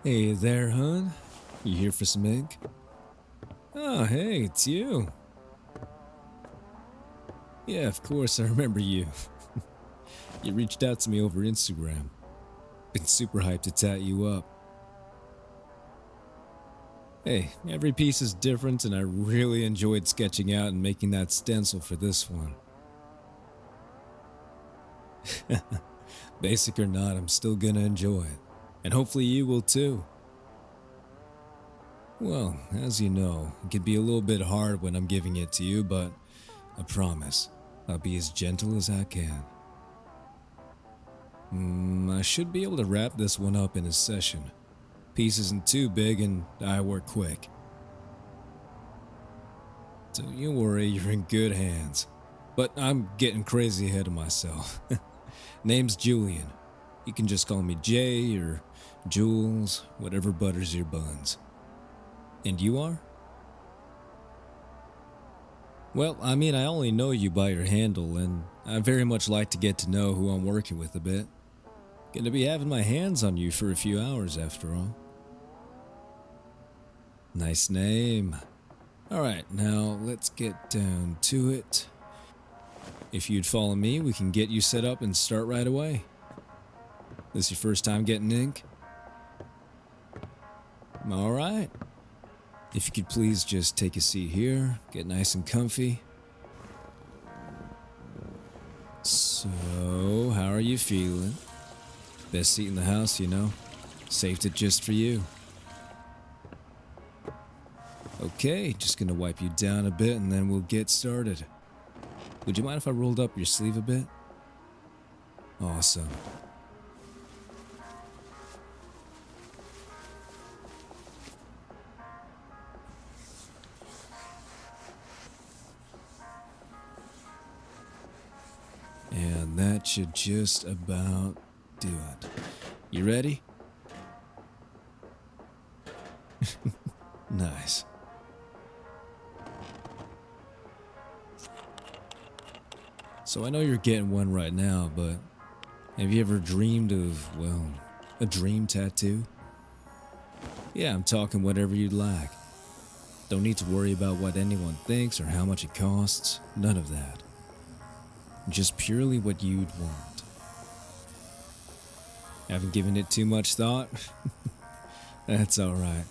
Hey there, hun. You here for some ink? Oh, hey, it's you. Yeah, of course, I remember you. You reached out to me over Instagram. Been super hyped to tat you up. Hey, every piece is different, and I really enjoyed sketching out and making that stencil for this one. Basic or not, I'm still gonna enjoy it. And hopefully you will too. Well, as you know, it can be a little bit hard when I'm giving it to you, but I promise, I'll be as gentle as I can. I should be able to wrap this one up in a session. Piece isn't too big and I work quick. Don't you worry, you're in good hands. But I'm getting crazy ahead of myself. Name's Julian. You can just call me Jay or Jules, whatever butters your buns. And you are? Well, I only know you by your handle, and I very much like to get to know who I'm working with a bit. Gonna be having my hands on you for a few hours after all. Nice name. Alright, now let's get down to it. If you'd follow me, we can get you set up and start right away. This your first time getting ink? Alright. If you could please just take a seat here, get nice and comfy. So, how are you feeling? Best seat in the house, you know. Saved it just for you. Okay, just gonna wipe you down a bit and then we'll get started. Would you mind if I rolled up your sleeve a bit? Awesome. And that should just about do it. You ready? Nice. So I know you're getting one right now, but have you ever dreamed of, well, a dream tattoo? Yeah, I'm talking whatever you'd like. Don't need to worry about what anyone thinks or how much it costs. None of that. Just purely what you'd want. Haven't given it too much thought? That's alright.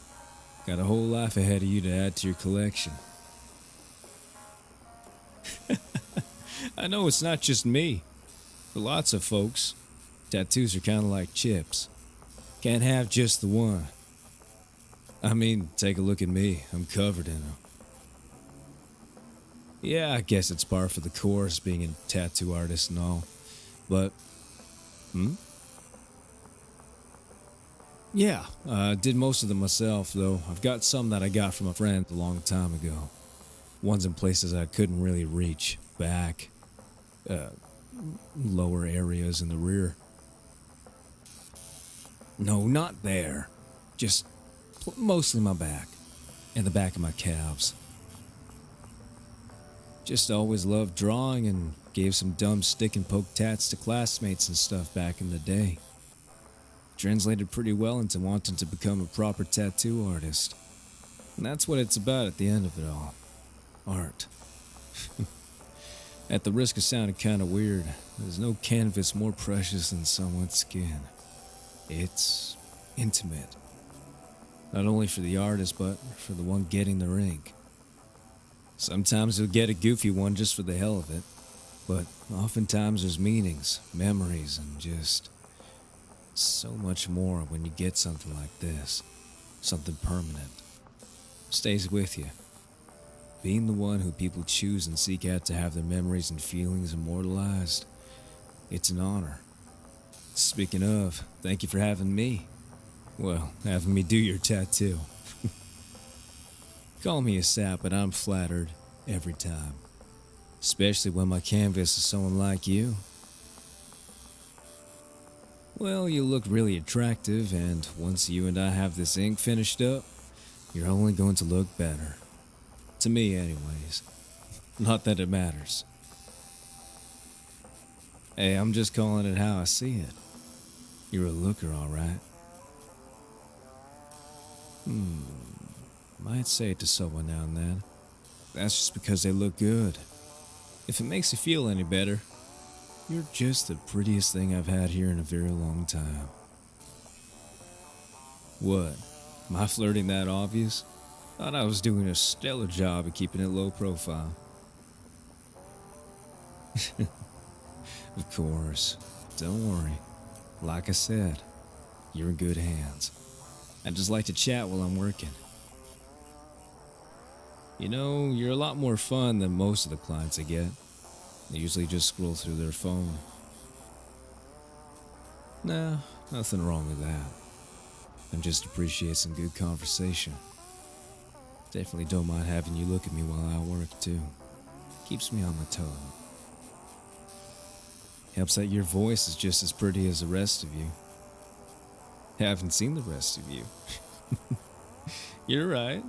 Got a whole life ahead of you to add to your collection. I know it's not just me. For lots of folks, tattoos are kind of like chips. Can't have just the one. Take a look at me. I'm covered in them. Yeah, I guess it's par for the course being a tattoo artist and all. But, Yeah, I did most of them myself, though. I've got some that I got from a friend a long time ago. Ones in places I couldn't really reach. Back. Lower areas in the rear. No, not there. Just mostly my back. And the back of my calves. Just always loved drawing and gave some dumb stick and poke tats to classmates and stuff back in the day. Translated pretty well into wanting to become a proper tattoo artist. And that's what it's about at the end of it all. Art. At the risk of sounding kinda weird, there's no canvas more precious than someone's skin. It's intimate. Not only for the artist, but for the one getting their ink. Sometimes you'll get a goofy one just for the hell of it, but oftentimes there's meanings, memories, and just so much more when you get something like this. Something permanent. Stays with you. Being the one who people choose and seek out to have their memories and feelings immortalized. It's an honor. Speaking of, thank you for having me. Well, having me do your tattoo. Call me a sap, but I'm flattered every time. Especially when my canvas is someone like you. Well, you look really attractive, and once you and I have this ink finished up, you're only going to look better. To me, anyways. Not that it matters. Hey, I'm just calling it how I see it. You're a looker, alright. Might say it to someone now and then. That's just because they look good. If it makes you feel any better, you're just the prettiest thing I've had here in a very long time. What? Am I flirting that obvious? Thought I was doing a stellar job of keeping it low profile. Of course. Don't worry. Like I said, you're in good hands. I just like to chat while I'm working. You know, you're a lot more fun than most of the clients I get. They usually just scroll through their phone. Nah, nothing wrong with that. I just appreciate some good conversation. Definitely don't mind having you look at me while I work too. Keeps me on my toe. Helps that your voice is just as pretty as the rest of you. Haven't seen the rest of you. You're right.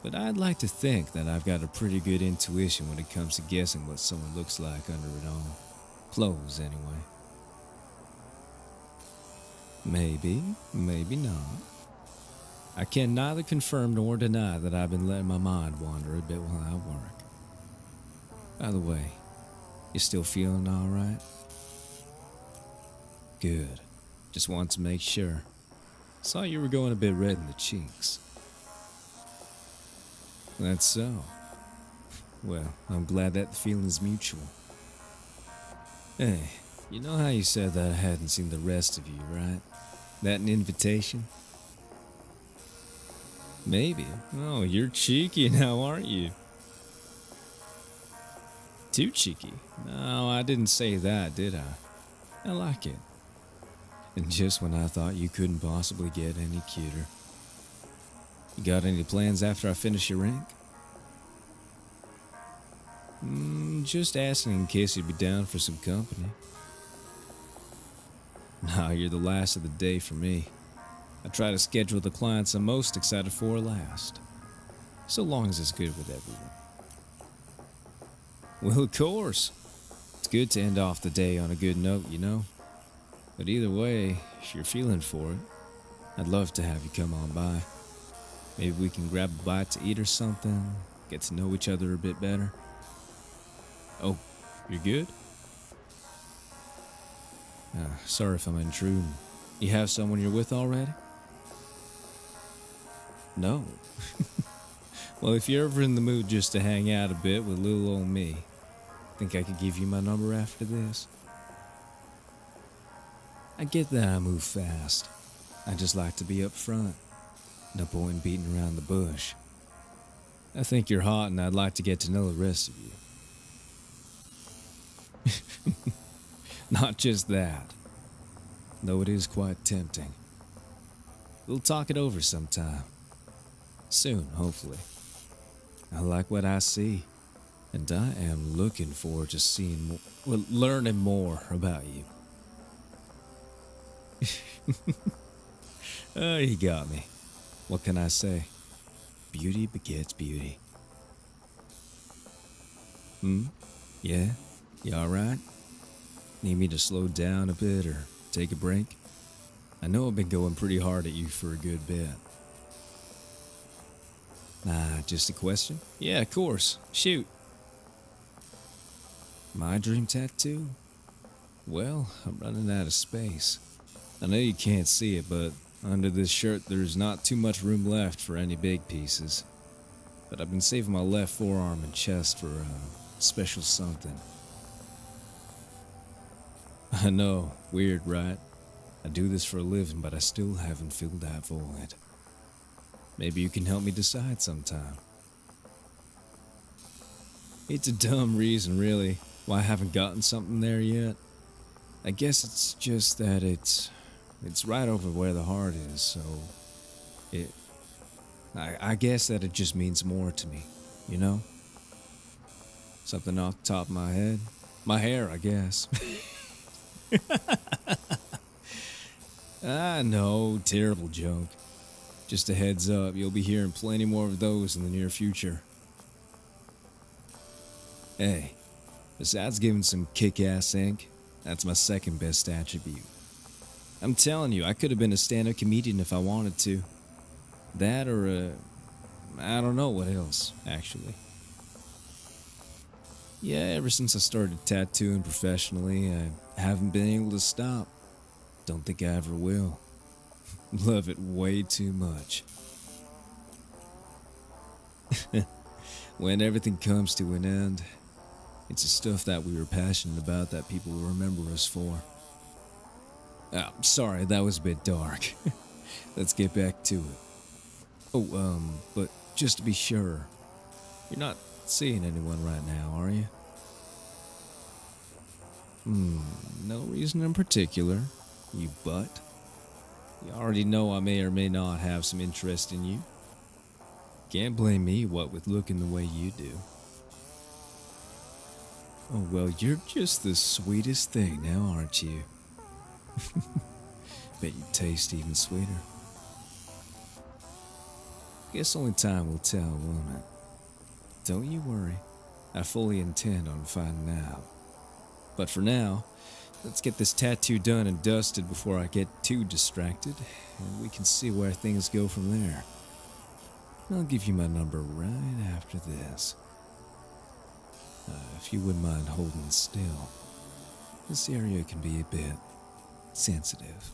But I'd like to think that I've got a pretty good intuition when it comes to guessing what someone looks like under it all. Clothes, anyway. Maybe, maybe not. I can neither confirm nor deny that I've been letting my mind wander a bit while I work. By the way, you still feeling alright? Good. Just wanted to make sure. Saw you were going a bit red in the cheeks. That's so. Well, I'm glad that the feeling's mutual. Hey, you know how you said that I hadn't seen the rest of you, right? That an invitation? Maybe. Oh, you're cheeky now, aren't you? Too cheeky? No, I didn't say that, did I? I like it. And just when I thought you couldn't possibly get any cuter. You got any plans after I finish your rank? Just asking in case you'd be down for some company. Nah, you're the last of the day for me. I try to schedule the clients I'm most excited for last. So long as it's good with everyone. Well, of course. It's good to end off the day on a good note, you know? But either way, if you're feeling for it, I'd love to have you come on by. Maybe we can grab a bite to eat or something, get to know each other a bit better. Oh, you're good? Sorry if I'm intruding. You have someone you're with already? No. Well, if you're ever in the mood just to hang out a bit with little old me, think I could give you my number after this? I get that I move fast. I just like to be up front. No point in beating around the bush. I think you're hot and I'd like to get to know the rest of you. Not just that, though it is quite tempting. We'll talk it over sometime. Soon, hopefully. I like what I see, and I am looking forward to seeing learning more about you. Oh, you got me. What can I say? Beauty begets beauty. Yeah? You alright? Need me to slow down a bit or take a break? I know I've been going pretty hard at you for a good bit. Nah, just a question? Yeah, of course. Shoot. My dream tattoo? Well, I'm running out of space. I know you can't see it, but under this shirt there's not too much room left for any big pieces. But I've been saving my left forearm and chest for a special something. I know, weird, right? I do this for a living, but I still haven't filled that void. Maybe you can help me decide sometime. It's a dumb reason, really, why I haven't gotten something there yet. I guess it's just that it's right over where the heart is, so I guess that it just means more to me, you know? Something off the top of my head. My hair, I guess. I know, terrible joke. Just a heads up, you'll be hearing plenty more of those in the near future. Hey, besides giving some kick-ass ink, that's my second best attribute. I'm telling you, I could have been a stand-up comedian if I wanted to. That or I don't know what else, actually. Yeah, ever since I started tattooing professionally, I haven't been able to stop. Don't think I ever will. Love it way too much. When everything comes to an end, it's the stuff that we were passionate about that people will remember us for. Oh, sorry, that was a bit dark. Let's get back to it. Oh, but just to be sure, you're not seeing anyone right now, are you? No reason in particular, you butt. You already know I may or may not have some interest in you. Can't blame me, what with looking the way you do. Oh, well, you're just the sweetest thing now, aren't you? Bet you taste even sweeter. Guess only time will tell, won't it? Don't you worry. I fully intend on finding out. But for now, let's get this tattoo done and dusted before I get too distracted, and we can see where things go from there. I'll give you my number right after this. If you wouldn't mind holding still, this area can be a bit sensitive.